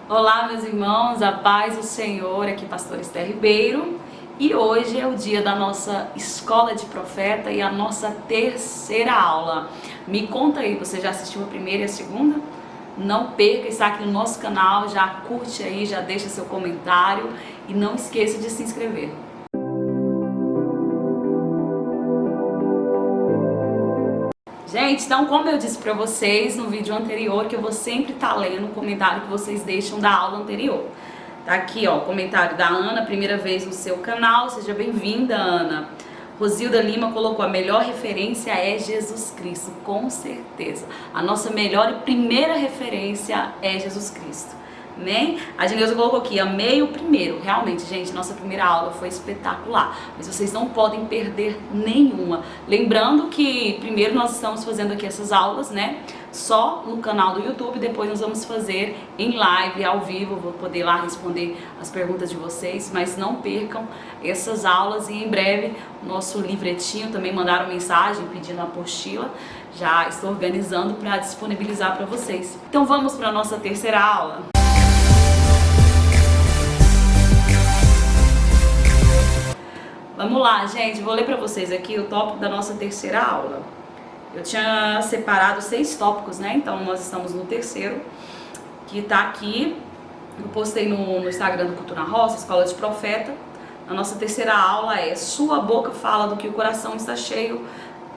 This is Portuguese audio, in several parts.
Olá, meus irmãos, a paz do Senhor, aqui pastor Esther Ribeiro, e hoje é o dia da nossa escola de profeta e a nossa terceira aula. Me conta aí, você já assistiu a primeira e a segunda? Não perca, está aqui no nosso canal, já curte aí, já deixa seu comentário e não esqueça de se inscrever. Gente, então como eu disse pra vocês no vídeo anterior, que eu vou sempre estar lendo o comentário que vocês deixam da aula anterior. Tá aqui, ó, o comentário da Ana, primeira vez no seu canal, seja bem-vinda, Ana. Rosilda Lima colocou: a melhor referência é Jesus Cristo, com certeza. A nossa melhor e primeira referência é Jesus Cristo. Amém? A Geneuza colocou aqui: amei o primeiro. Realmente, gente, nossa primeira aula foi espetacular, mas vocês não podem perder nenhuma. Lembrando que primeiro nós estamos fazendo aqui essas aulas, né, só no canal do YouTube, depois nós vamos fazer em live, ao vivo, vou poder lá responder as perguntas de vocês, mas não percam essas aulas. E em breve, nosso livretinho, também mandaram mensagem pedindo a apostila, já estou organizando para disponibilizar para vocês. Então vamos para a nossa terceira aula. Vamos lá, gente, vou ler para vocês aqui o tópico da nossa terceira aula. Eu tinha separado 6 tópicos, né? Então nós estamos no terceiro, que tá aqui. Eu postei no Instagram do Cultura Roça, Escola de Profeta. A nossa terceira aula é: sua boca fala do que o coração está cheio.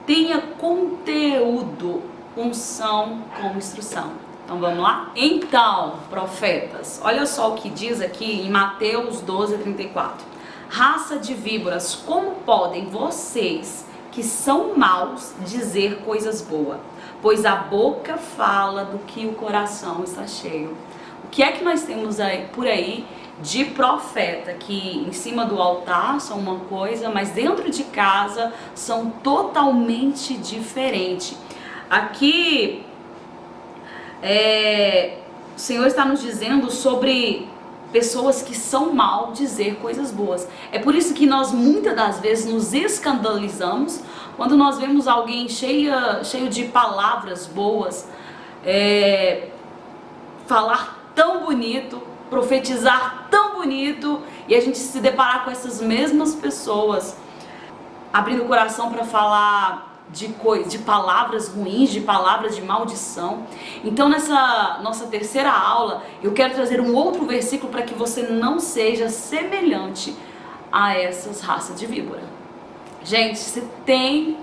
Tenha conteúdo, unção com instrução. Então vamos lá? Então, profetas, olha só o que diz aqui em Mateus 12:34. Raça de víboras, como podem vocês, que são maus, dizer coisas boas? Pois a boca fala do que o coração está cheio. O que é que nós temos aí, por aí de profeta que em cima do altar são uma coisa, mas dentro de casa são totalmente diferentes? Aqui o Senhor está nos dizendo sobre pessoas que são mal dizer coisas boas. É por isso que nós muitas das vezes nos escandalizamos quando nós vemos alguém cheio de palavras boas, falar tão bonito, profetizar tão bonito, e a gente se deparar com essas mesmas pessoas abrindo o coração para falar de palavras ruins, de palavras de maldição. Então nessa nossa terceira aula eu quero trazer um outro versículo para que você não seja semelhante a essas raças de víbora. Gente, se tem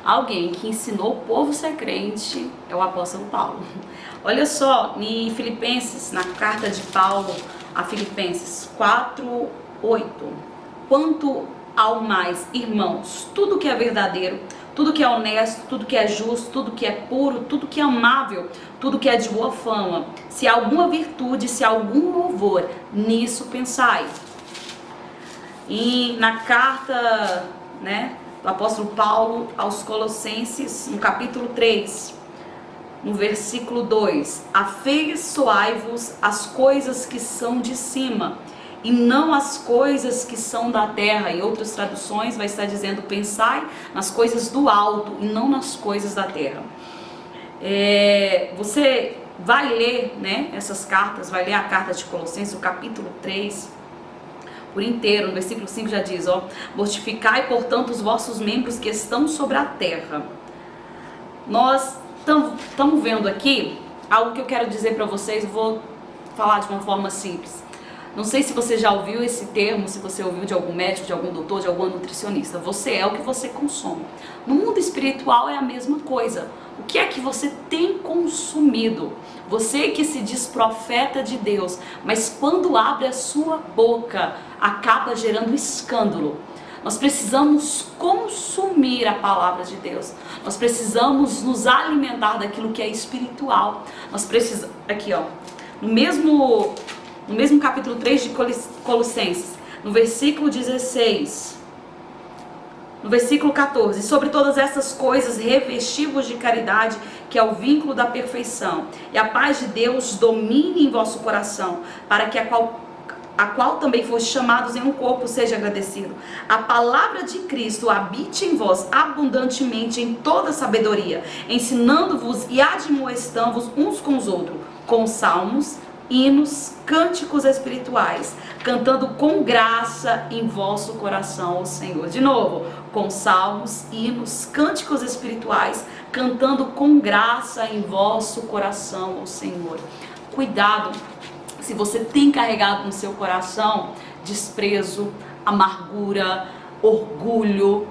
alguém que ensinou o povo a ser crente, é o apóstolo Paulo. Olha só, em Filipenses, na carta de Paulo a Filipenses 4:8. Quanto ao mais, irmãos, tudo que é verdadeiro, tudo que é honesto, tudo que é justo, tudo que é puro, tudo que é amável, tudo que é de boa fama, se há alguma virtude, se há algum louvor, nisso pensai. E na carta, né, do apóstolo Paulo aos Colossenses, no capítulo 3, no versículo 2, afeiçoai-vos às coisas que são de cima, e não as coisas que são da terra. Em outras traduções vai estar dizendo: pensai nas coisas do alto e não nas coisas da terra. Você vai ler, né, essas cartas, vai ler a carta de Colossenses, o capítulo 3 por inteiro. No versículo 5 já diz, ó: mortificai portanto os vossos membros que estão sobre a terra. Nós estamos vendo aqui algo que eu quero dizer para vocês. Vou falar de uma forma simples. Não sei se você já ouviu esse termo, se você ouviu de algum médico, de algum doutor, de algum nutricionista. Você é o que você consome. No mundo espiritual é a mesma coisa. O que é que você tem consumido? Você que se diz profeta de Deus, mas quando abre a sua boca, acaba gerando escândalo. Nós precisamos consumir a palavra de Deus. Nós precisamos nos alimentar daquilo que é espiritual. Nós precisamos, aqui ó, no mesmo capítulo 3 de Colossenses, no versículo 16, no versículo 14, sobre todas essas coisas revesti-vos de caridade, que é o vínculo da perfeição, e a paz de Deus domine em vosso coração, para que a qual também foste chamados em um corpo, seja agradecido. A palavra de Cristo habite em vós abundantemente em toda sabedoria, ensinando-vos e admoestando-vos uns com os outros, com salmos, hinos, cânticos espirituais, cantando com graça em vosso coração ao Senhor. De novo, com salmos, hinos, cânticos espirituais, cantando com graça em vosso coração ao Senhor. Cuidado, se você tem carregado no seu coração desprezo, amargura, orgulho,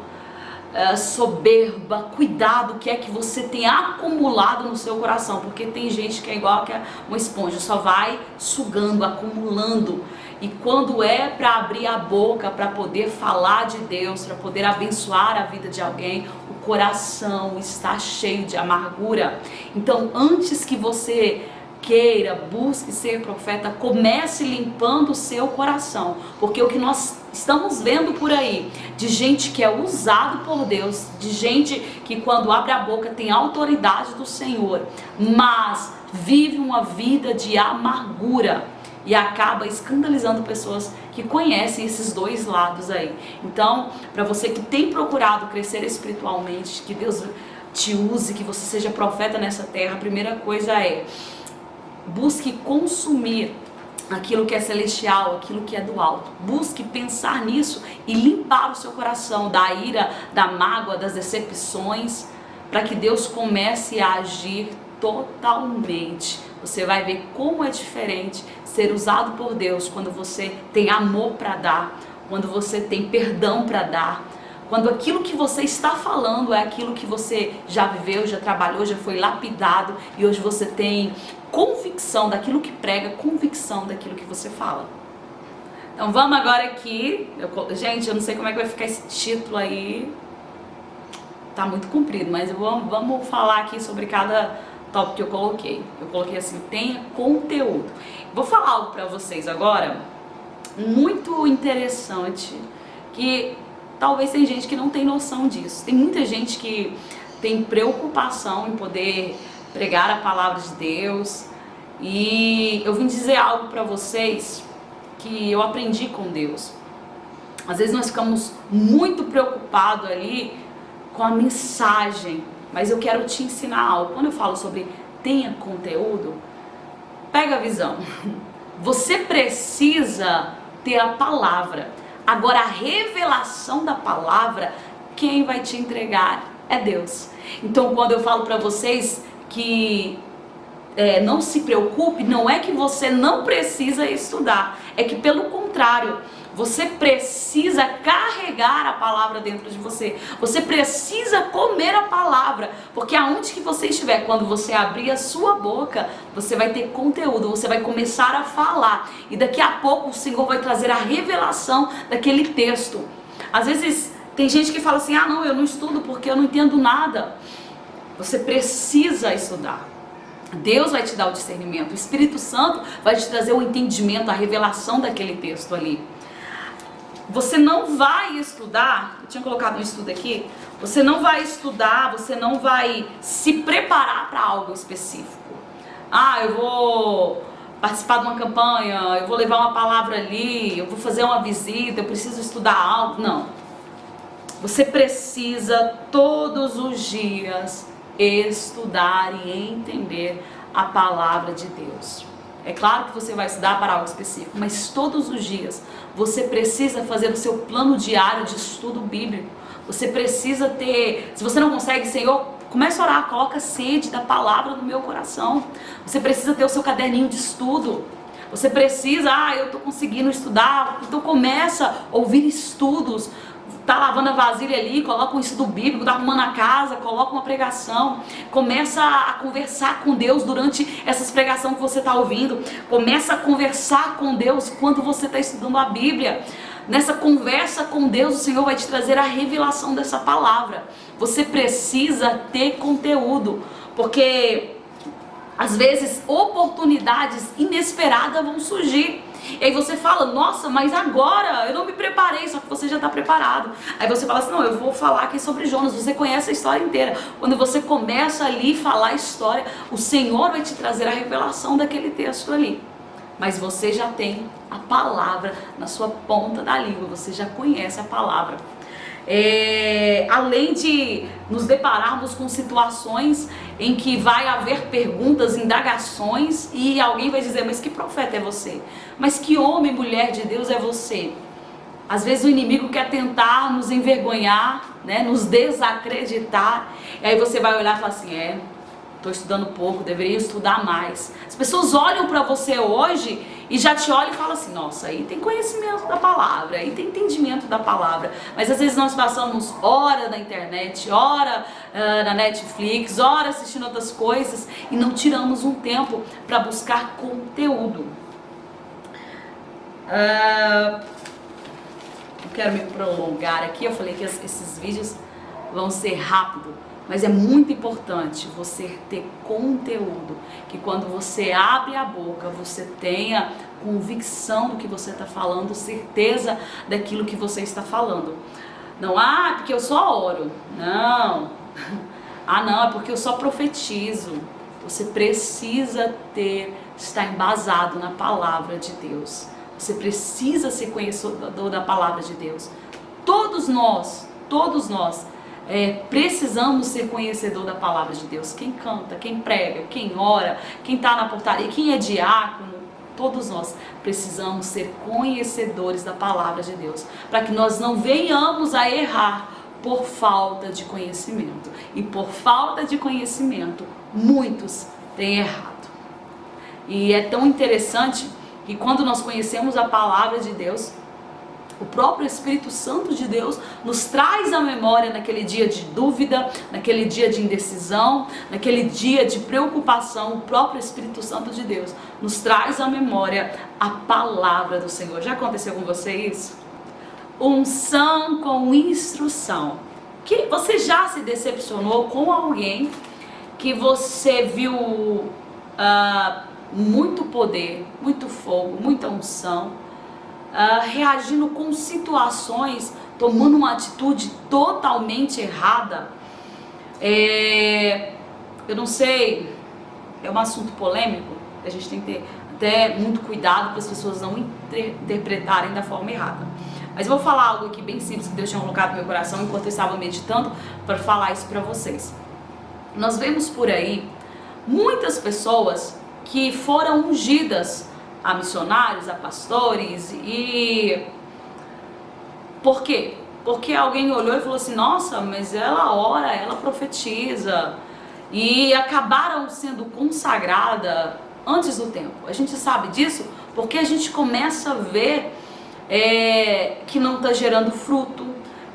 soberba, cuidado o que é que você tem acumulado no seu coração, porque tem gente que é igual que uma esponja, só vai sugando, acumulando, e quando é para abrir a boca, para poder falar de Deus, para poder abençoar a vida de alguém, o coração está cheio de amargura. Então, antes que você queira, busque ser profeta, comece limpando o seu coração, porque o que nós estamos vendo por aí, de gente que é usado por Deus, de gente que quando abre a boca tem autoridade do Senhor, mas vive uma vida de amargura e acaba escandalizando pessoas que conhecem esses dois lados aí. Então, para você que tem procurado crescer espiritualmente, que Deus te use, que você seja profeta nessa terra, a primeira coisa é: busque consumir aquilo que é celestial, aquilo que é do alto. Busque pensar nisso e limpar o seu coração da ira, da mágoa, das decepções, para que Deus comece a agir totalmente. Você vai ver como é diferente ser usado por Deus quando você tem amor para dar, quando você tem perdão para dar, quando aquilo que você está falando é aquilo que você já viveu, já trabalhou, já foi lapidado, e hoje você tem convicção daquilo que prega, convicção daquilo que você fala. Então vamos agora aqui, gente, eu não sei como é que vai ficar esse título aí, tá muito comprido, mas vamos falar aqui sobre cada tópico que eu coloquei. Eu coloquei assim: tenha conteúdo. Vou falar algo para vocês agora, muito interessante, que talvez tem gente que não tem noção disso. Tem muita gente que tem preocupação em poder pregar a palavra de Deus, e eu vim dizer algo para vocês que eu aprendi com Deus. Às vezes nós ficamos muito preocupados ali com a mensagem, mas eu quero te ensinar algo. Quando eu falo sobre tenha conteúdo, pega a visão. Você precisa ter a palavra. Agora, a revelação da palavra, quem vai te entregar é Deus. Então, quando eu falo para vocês que não se preocupe, não é que você não precisa estudar, é que pelo contrário, você precisa carregar a palavra dentro de você. Você precisa comer a palavra, porque aonde que você estiver, quando você abrir a sua boca, você vai ter conteúdo, você vai começar a falar, e daqui a pouco o Senhor vai trazer a revelação daquele texto. Às vezes tem gente que fala assim: ah não, eu não estudo porque eu não entendo nada. Você precisa estudar. Deus vai te dar o discernimento, o Espírito Santo vai te trazer o entendimento, a revelação daquele texto ali. Você não vai estudar, eu tinha colocado um estudo aqui, você não vai estudar, você não vai se preparar para algo específico. Ah, eu vou participar de uma campanha, eu vou levar uma palavra ali, eu vou fazer uma visita, eu preciso estudar algo. Não. Você precisa todos os dias estudar e entender a palavra de Deus. É claro que você vai estudar para algo específico, mas todos os dias você precisa fazer o seu plano diário de estudo bíblico. Você precisa ter, se você não consegue, Senhor, comece a orar, coloca sede da palavra no meu coração. Você precisa ter o seu caderninho de estudo. Você precisa, eu estou conseguindo estudar, então começa a ouvir estudos. Tá lavando a vasilha ali, coloca um estudo bíblico, tá arrumando a casa, coloca uma pregação, começa a conversar com Deus durante essas pregações que você está ouvindo, começa a conversar com Deus quando você está estudando a Bíblia. Nessa conversa com Deus, o Senhor vai te trazer a revelação dessa palavra. Você precisa ter conteúdo, porque às vezes oportunidades inesperadas vão surgir. E aí você fala: nossa, mas agora eu não me preparei, só que você já está preparado. Aí você fala assim: não, eu vou falar aqui sobre Jonas. Você conhece a história inteira. Quando você começa ali a falar a história, o Senhor vai te trazer a revelação daquele texto ali. Mas você já tem a palavra na sua ponta da língua, você já conhece a palavra. Além de nos depararmos com situações em que vai haver perguntas, indagações, e alguém vai dizer, mas que profeta é você? Mas que homem, mulher de Deus é você? Às vezes o inimigo quer tentar nos envergonhar, né, nos desacreditar, e aí você vai olhar e falar assim, estou estudando pouco, deveria estudar mais. As pessoas olham para você hoje e já te olham e falam assim, nossa, aí tem conhecimento da palavra, aí tem entendimento da palavra. Mas às vezes nós passamos hora na internet, hora na Netflix, hora assistindo outras coisas e não tiramos um tempo para buscar conteúdo. Não quero me prolongar aqui, eu falei que esses vídeos vão ser rápidos. Mas é muito importante você ter conteúdo, que quando você abre a boca, você tenha convicção do que você está falando, certeza daquilo que você está falando. Não, porque eu só oro. Não. Não, é porque eu só profetizo. Você precisa estar embasado na palavra de Deus. Você precisa ser conhecedor da palavra de Deus. Todos nós precisamos ser conhecedor da palavra de Deus. Quem canta, quem prega, quem ora, quem está na portaria, quem é diácono, todos nós precisamos ser conhecedores da palavra de Deus, para que nós não venhamos a errar por falta de conhecimento. E por falta de conhecimento, muitos têm errado. E é tão interessante que quando nós conhecemos a palavra de Deus, o próprio Espírito Santo de Deus nos traz à memória naquele dia de dúvida, naquele dia de indecisão, naquele dia de preocupação. O próprio Espírito Santo de Deus nos traz à memória a palavra do Senhor. Já aconteceu com você isso? Unção com instrução. Que você já se decepcionou com alguém que você viu muito poder, muito fogo, muita unção, reagindo com situações, tomando uma atitude totalmente errada? Eu não sei, é um assunto polêmico, a gente tem que ter até muito cuidado para as pessoas não interpretarem da forma errada. Mas eu vou falar algo aqui bem simples que Deus tinha colocado no meu coração enquanto eu estava meditando para falar isso para vocês. Nós vemos por aí muitas pessoas que foram ungidas a missionários, a pastores, e por quê? Porque alguém olhou e falou assim, nossa, mas ela ora, ela profetiza, e acabaram sendo consagradas antes do tempo. A gente sabe disso porque a gente começa a ver que não está gerando fruto,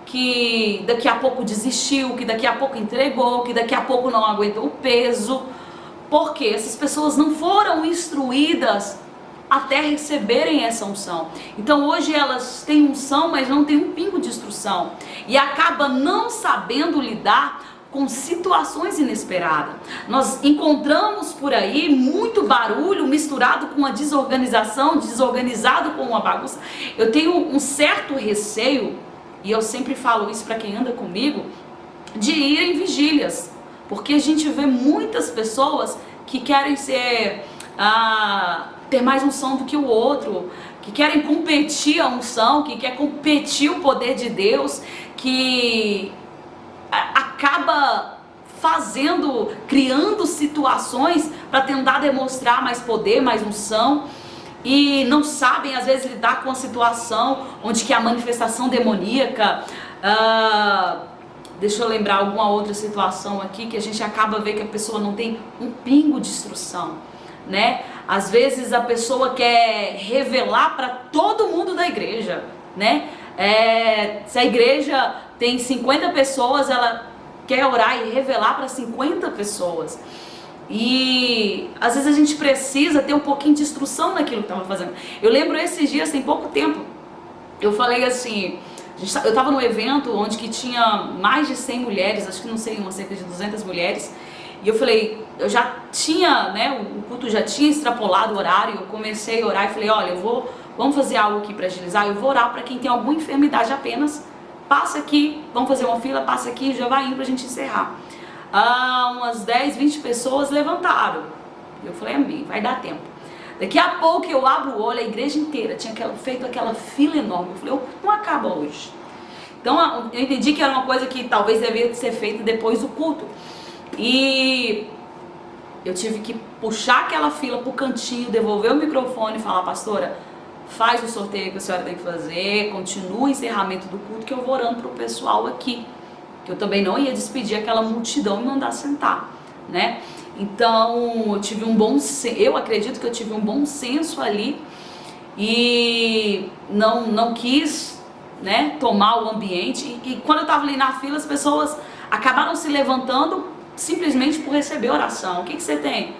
que daqui a pouco desistiu, que daqui a pouco entregou, que daqui a pouco não aguentou o peso, porque essas pessoas não foram instruídas até receberem essa unção. Então hoje elas têm unção, mas não têm um pingo de instrução, e acaba não sabendo lidar com situações inesperadas. Nós encontramos por aí muito barulho misturado com uma desorganização, desorganizado com uma bagunça. Eu tenho um certo receio, e eu sempre falo isso para quem anda comigo, de ir em vigílias, porque a gente vê muitas pessoas que querem ter mais unção do que o outro, que querem competir a unção, que quer competir o poder de Deus, que acaba criando situações para tentar demonstrar mais poder, mais unção, e não sabem às vezes lidar com a situação onde que a manifestação demoníaca, deixa eu lembrar alguma outra situação aqui que a gente acaba vendo que a pessoa não tem um pingo de instrução, né? Às vezes a pessoa quer revelar para todo mundo da igreja, né? Se a igreja tem 50 pessoas, ela quer orar e revelar para 50 pessoas. E às vezes a gente precisa ter um pouquinho de instrução naquilo que estava fazendo. Eu lembro esses dias, tem pouco tempo, eu falei assim, eu estava num evento onde que tinha mais de 100 mulheres, acho que não sei, cerca de 200 mulheres, e eu falei, eu já tinha, né, o culto já tinha extrapolado o horário, eu comecei a orar e falei, olha, vamos fazer algo aqui para agilizar, eu vou orar para quem tem alguma enfermidade apenas, passa aqui, vamos fazer uma fila, passa aqui, já vai indo pra gente encerrar. Umas 10, 20 pessoas levantaram, eu falei, amém, vai dar tempo. Daqui a pouco eu abro o olho, a igreja inteira tinha feito aquela fila enorme, eu falei, não acaba hoje. Então eu entendi que era uma coisa que talvez devia ser feita depois do culto. E eu tive que puxar aquela fila pro cantinho, devolver o microfone e falar: pastora, faz o sorteio que a senhora tem que fazer, continua o encerramento do culto, que eu vou orando pro pessoal aqui. Que eu também não ia despedir aquela multidão e mandar sentar, né? Então eu acredito que eu tive um bom senso ali e não quis, né, tomar o ambiente. E quando eu estava ali na fila, as pessoas acabaram se levantando simplesmente por receber oração. O que você tem?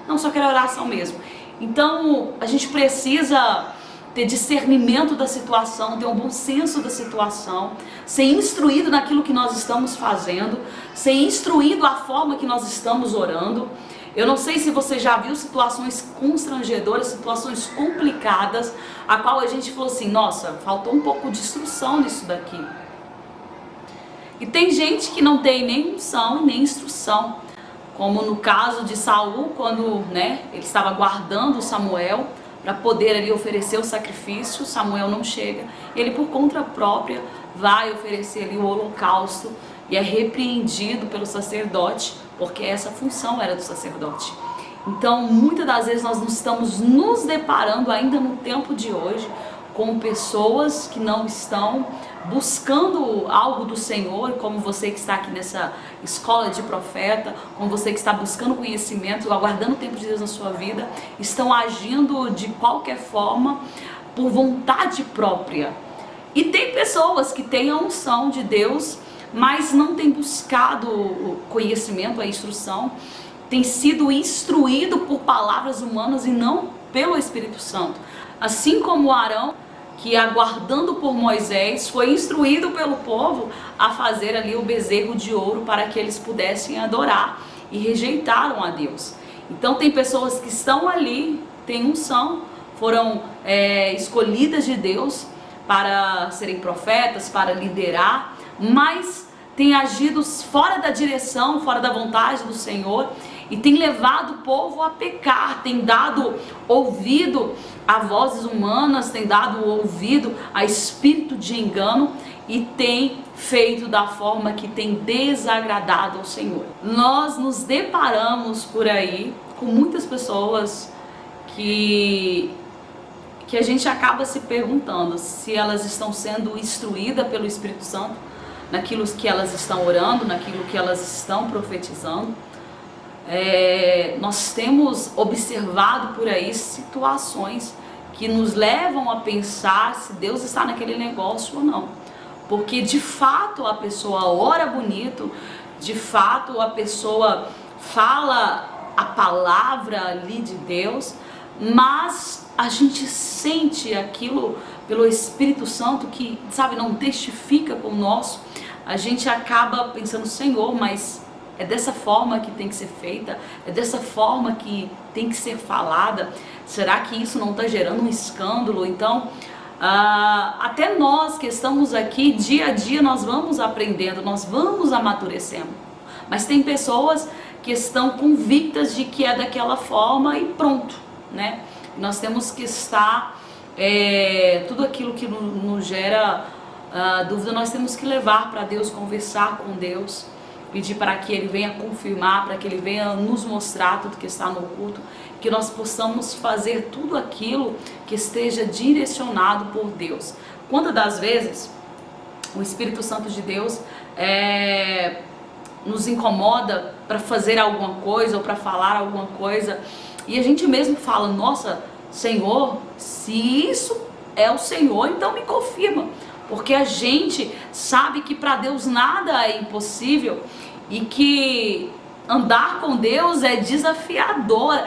Não, só quero oração mesmo. Então a gente precisa ter discernimento da situação, ter um bom senso da situação, ser instruído naquilo que nós estamos fazendo, ser instruído a forma que nós estamos orando. Eu não sei se você já viu situações constrangedoras, situações complicadas, a qual a gente falou assim: nossa, faltou um pouco de instrução nisso daqui. E tem gente que não tem nem unção e nem instrução, como no caso de Saul, quando, né, ele estava guardando Samuel para poder ali oferecer o sacrifício. Samuel não chega, ele por conta própria vai oferecer ali o holocausto e é repreendido pelo sacerdote, porque essa função era do sacerdote. Então muitas das vezes nós não estamos nos deparando ainda no tempo de hoje com pessoas que não estão buscando algo do Senhor, como você que está aqui nessa escola de profeta, como você que está buscando conhecimento, aguardando o tempo de Deus na sua vida, estão agindo de qualquer forma por vontade própria. E tem pessoas que têm a unção de Deus, mas não têm buscado o conhecimento, a instrução, tem sido instruído por palavras humanas e não pelo Espírito Santo. Assim como Arão, que aguardando por Moisés, foi instruído pelo povo a fazer ali o bezerro de ouro para que eles pudessem adorar, e rejeitaram a Deus. Então tem pessoas que estão ali, têm unção, foram escolhidas de Deus para serem profetas, para liderar, mas têm agido fora da direção, fora da vontade do Senhor, e tem levado o povo a pecar, tem dado ouvido a vozes humanas, tem dado ouvido a espírito de engano e tem feito da forma que tem desagradado ao Senhor. Nós nos deparamos por aí com muitas pessoas que a gente acaba se perguntando se elas estão sendo instruídas pelo Espírito Santo naquilo que elas estão orando, naquilo que elas estão profetizando. Nós temos observado por aí situações que nos levam a pensar se Deus está naquele negócio ou não, porque de fato a pessoa ora bonito, de fato a pessoa fala a palavra ali de Deus, mas a gente sente aquilo pelo Espírito Santo que, sabe, não testifica com o nosso. A gente acaba pensando: Senhor, mas é dessa forma que tem que ser feita? É dessa forma que tem que ser falada? Será que isso não está gerando um escândalo? Então, até nós que estamos aqui, dia a dia, nós vamos aprendendo, nós vamos amadurecendo. Mas tem pessoas que estão convictas de que é daquela forma e pronto, né? Nós temos que estar, tudo aquilo que nos gera dúvida, nós temos que levar para Deus, conversar com Deus, pedir para que Ele venha confirmar, para que Ele venha nos mostrar tudo que está no culto, que nós possamos fazer tudo aquilo que esteja direcionado por Deus. Quantas das vezes o Espírito Santo de Deus nos incomoda para fazer alguma coisa ou para falar alguma coisa, e a gente mesmo fala: nossa, Senhor, se isso é o Senhor, então me confirma. Porque a gente sabe que para Deus nada é impossível e que andar com Deus é desafiador,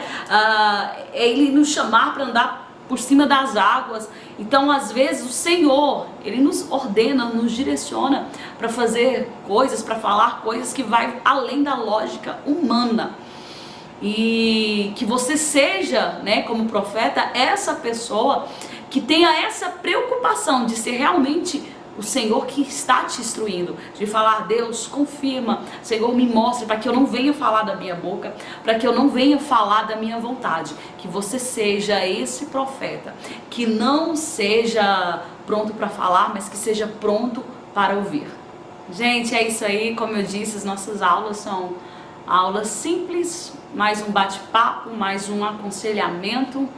Ele nos chamar para andar por cima das águas. Então às vezes o Senhor, Ele nos ordena, nos direciona para fazer coisas, para falar coisas que vai além da lógica humana. E que você seja, né, como profeta, essa pessoa que tenha essa preocupação de ser realmente o Senhor que está te instruindo, de falar: Deus, confirma, Senhor, me mostre, para que eu não venha falar da minha boca, para que eu não venha falar da minha vontade. Que você seja esse profeta, que não seja pronto para falar, mas que seja pronto para ouvir. Gente, é isso aí. Como eu disse, as nossas aulas são aulas simples, mais um bate-papo, mais um aconselhamento.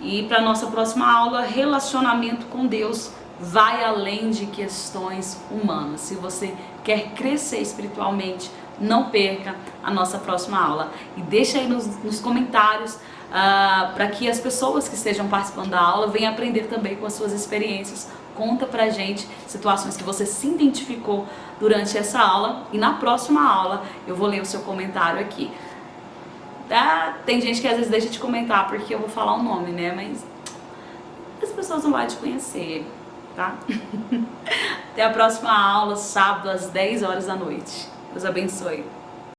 E para nossa próxima aula, relacionamento com Deus vai além de questões humanas. Se você quer crescer espiritualmente, não perca a nossa próxima aula. E deixa aí nos comentários para que as pessoas que estejam participando da aula venham aprender também com as suas experiências. Conta pra gente situações que você se identificou durante essa aula e na próxima aula eu vou ler o seu comentário aqui. Tem gente que às vezes deixa de comentar porque eu vou falar o nome, né? Mas as pessoas não vão te conhecer, tá? Até a próxima aula, sábado às 10 horas da noite. Deus abençoe.